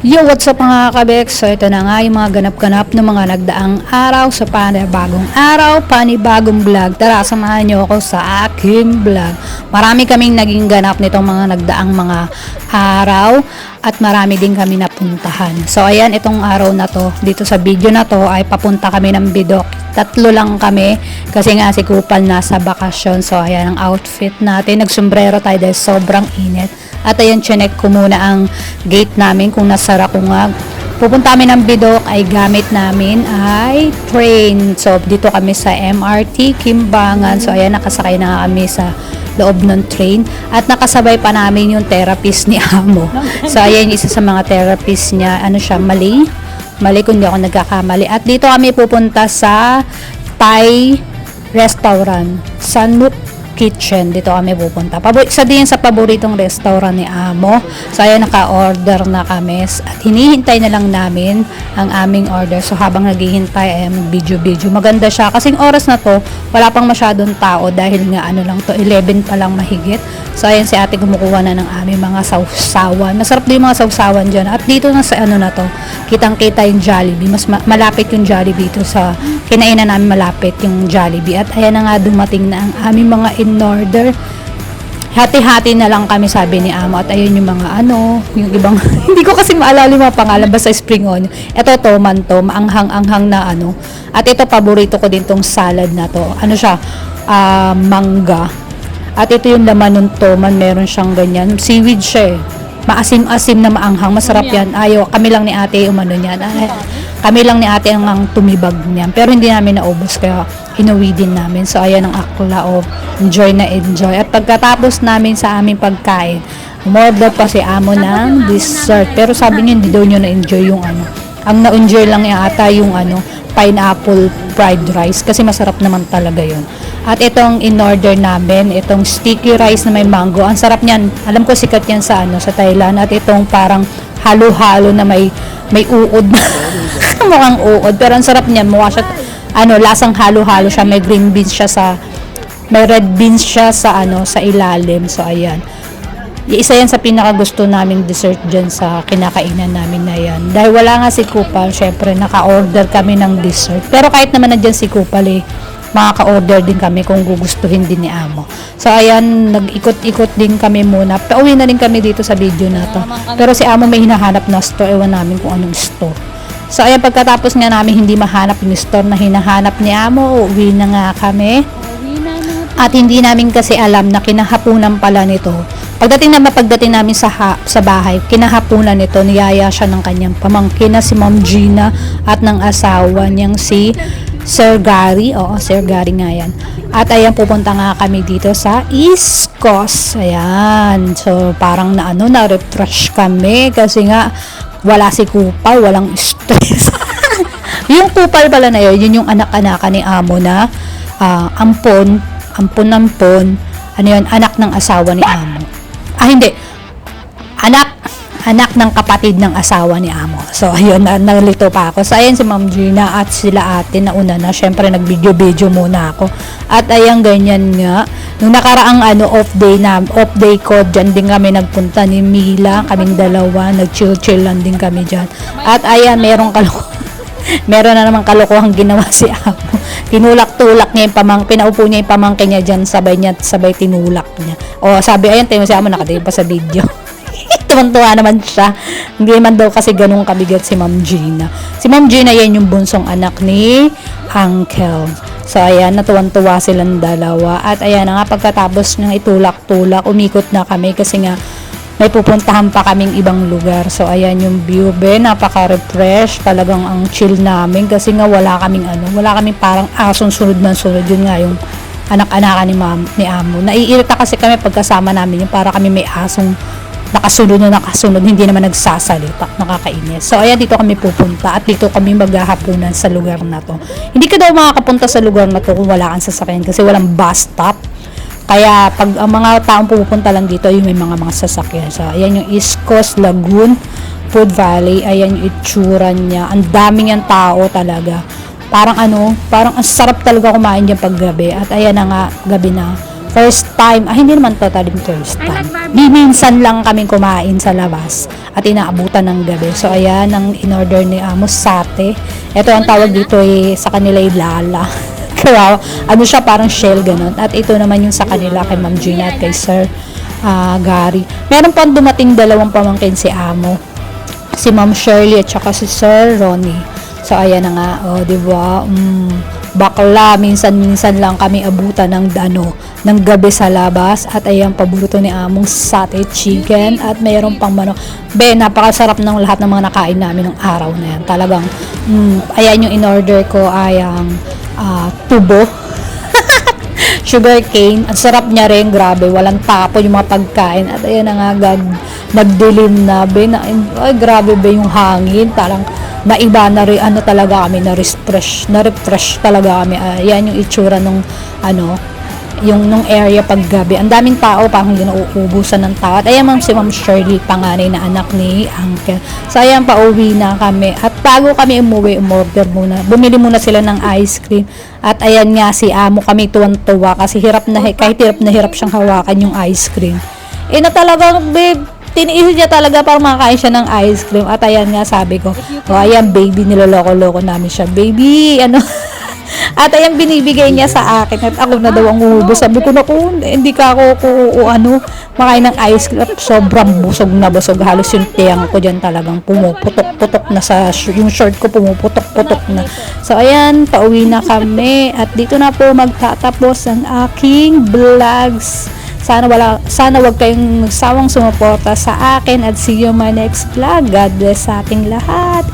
Yo, what's up mga kabeks? So ito na nga yung mga ganap-ganap ng mga nagdaang araw sa panibagong araw, panibagong vlog. Tara, samahan nyo ako sa aking vlog. Marami kaming naging ganap nitong mga nagdaang mga araw at marami din kami napuntahan. So ayan, itong araw na to, dito sa video na to ay papunta kami ng Bidok. Tatlo lang kami kasi nga si Kupal nasa bakasyon. So ayan ang outfit natin. Nagsombrero tayo dahil sobrang init. At ayan, chinek ko muna ang gate namin kung nasara ko nga. Pupunta kami ng Bidok ay gamit namin ay train. So dito kami sa MRT Kimbangan. So ayan, nakasakay na kami sa loob ng train. At nakasabay pa namin yung therapist ni Amo. So ayan, isa sa mga therapist niya. Ano siya, Mali kung di ako nagkakamali. At dito kami pupunta sa Thai restaurant, Sanuk Kitchen. Dito kami pupunta. Isa din sa paboritong restaurant ni Amo. So ayan, naka-order na kami at hinihintay na lang namin ang aming order. So habang naghihintay ay video. Maganda siya kasing oras na to wala pang masyadong tao dahil nga ano lang to, 11 pa lang mahigit. So ayan, si ate kumukuha na ng aming mga sausawan. Masarap din yung mga sausawan dyan. At dito na sa ano na to, kitang-kita yung Jollibee. Mas malapit yung Jollibee dito sa kinainan namin, malapit yung Jollibee. At ayan na nga, dumating na ang aming mga in order. Hati-hati na lang kami, sabi ni Amo. At ayun yung mga ano, yung ibang hindi ko kasi maalala yung mga pangalan, basta spring onion. Ito toman to, maanghang-anghang na ano. At ito, paborito ko din tong salad na to. Ano siya? Mangga. At ito yung laman ng toman, meron siyang ganyan. Seaweed siya eh. Maasim-asim na maanghang, masarap yan. Ayaw, kami lang ni ate umano niyan. Kami lang ni ate ang tumibag niyan. Pero hindi namin naubos, kaya inuwi din namin. So ayan ang akla of enjoy na enjoy. At pagkatapos namin sa aming pagkain, umorder pa si Amo ng dessert. Pero sabi niya hindi daw niyo na-enjoy yung ano. Ang na-enjoy lang yata yung ano, pineapple fried rice kasi masarap naman talaga yon. At itong in-order namin, itong sticky rice na may mango. Ang sarap niyan. Alam ko sikat yan sa ano, sa Thailand. At itong parang halo-halo na may uod na mukhang uod. Pero ang sarap niyan. Mukha siya ano, lasang halo-halo siya. May green beans siya may red beans siya sa ano, sa ilalim. So ayan. Isa yan sa pinakagusto naming dessert dyan sa kinakainan namin na yan. Dahil wala nga si Kupal, syempre naka-order kami ng dessert. Pero kahit naman nandyan si Kupal eh, makaka-order din kami kung gugustuhin din ni Amo. So ayan, nag-ikot-ikot din kami muna. Pauwi na rin kami dito sa video na to. Pero si Amo may hinahanap na store, ewan namin kung anong store. So ayan, pagkatapos nga namin hindi mahanap yung store na hinahanap ni Amo, uwi na nga kami. At hindi namin kasi alam na kinahapunan pala nito. Pagdating namin sa bahay, kinahapunan nito, niyaya siya ng kanyang pamangkin na si Ma'am Gina at ng asawa niyang si Sir Gary. Oo, Sir Gary nga yan. At ayan, pupunta nga kami dito sa East Coast. Ayan. So, parang na-refresh kami kasi nga wala si Kupal, walang stress. Yung Kupal pala na yun yung anak-anaka ni Amo na ampon, ano yun, anak ng asawa ni Amo. Hindi. Anak ng kapatid ng asawa ni Amo. So, ayun, nalito pa ako. So, ayan si Ma'am Gina at sila ate na una na. Syempre, nag-video muna ako. At ayan, ganyan nga. Nung nakaraang off day ko, dyan din kami nagpunta ni Mila. Kaming dalawa, nag-chill lang din kami dyan. At ayan, meron na naman kalokohang ginawa si Amo. Tinulak-tulak niya yung pinaupo niya yung pamangkin niya dyan, sabay tinulak niya. O sabi, ayan, tayo si Amo, nakatingin pa sa video. Tuwan-tuwa naman siya. Hindi man daw kasi ganun kabigat si Ma'am Gina. Si Ma'am Gina, yan yung bunsong anak ni Uncle. So ayan, natuwan-tuwa silang dalawa. At ayan nga, pagkatapos ng itulak-tulak, umikot na kami kasi nga may pupuntahan pa kaming ibang lugar. So ayan yung view, napaka-refresh, talagang ang chill namin kasi nga wala kaming parang asong sunod na sunod. Yun nga yung anak-anaka ni Amo. Naiirita kasi kami pagkasama namin yung para kami may asong nakasunod, hindi naman nagsasalita, nakakainis. So ayan, dito kami pupunta at dito kami maghahapunan sa lugar na to. Hindi ka daw makakapunta sa lugar na to kung wala kang sasakyan kasi walang bus stop. Kaya pag ang mga taong pupunta lang dito, yung may mga sasakyan. So ayan yung East Coast Lagoon Food Valley. Ayan yung itsura niya. Ang dami niyang tao talaga. Parang ang sarap talaga kumain diyan pag gabi. At ayan na nga, gabi na. first time, hindi naman totally first time. Minsan lang kaming kumain sa labas at inaabutan ng gabi. So ayan, ang in-order ni Amos sate. Ito ang tawag dito sa kanila ay lala. Kaya ano siya, parang shell ganun. At ito naman yung sa kanila kay Ma'am Gina at kay Sir Gary. Meron pang dumating dalawang pamangkin si Amo. Si Ma'am Shirley at saka si Sir Ronnie. So ayan na nga, di ba? Bakla, minsan-minsan lang kami abutan ng ng gabi sa labas. At ayan, paborito ni Among satay chicken at mayroon pang manok. Napakasarap ng lahat ng mga nakain namin ng araw na yan. Talagang, ayan yung in-order ko ay ang tubo. Sugar cane. Ang sarap niya rin, grabe. Walang tapon yung mga pagkain. At ayan na nga, nagdilim na. Ay, grabe ba yung hangin. Talang naiba na rin, talaga kami, na-refresh talaga kami. Yan yung itsura nung, nung area pag gabi. Ang daming tao, parang hindi nauubusan ng tao. At ayan si Ma'am Shirley, panganay na anak ni Uncle. So ayan, pauwi na kami. At bago kami umuwi, umorder muna. Bumili muna sila ng ice cream. At ayan nga, si Amo kami tuwan-tuwa kasi kahit hirap na hirap siyang hawakan yung ice cream. Na talagang, babe, tiniis niya talaga para makakain siya ng ice cream. At ayan nga, sabi ko, ayan baby, niloloko-loko namin siya. Baby, At ayan, binibigay niya sa akin. At ako na daw ang ubos. Sabi ko, naku, hindi ka ako makain ng ice cream. At sobrang busog na busog. Halos yung tiyang ko dyan talagang pumuputok-putok na yung short ko pumuputok-putok na. So ayan, pauwi na kami. At dito na po magtatapos ang aking vlogs. Sana wag kayong magsawang sumuporta sa akin at see you my next vlog. God bless sa ating lahat.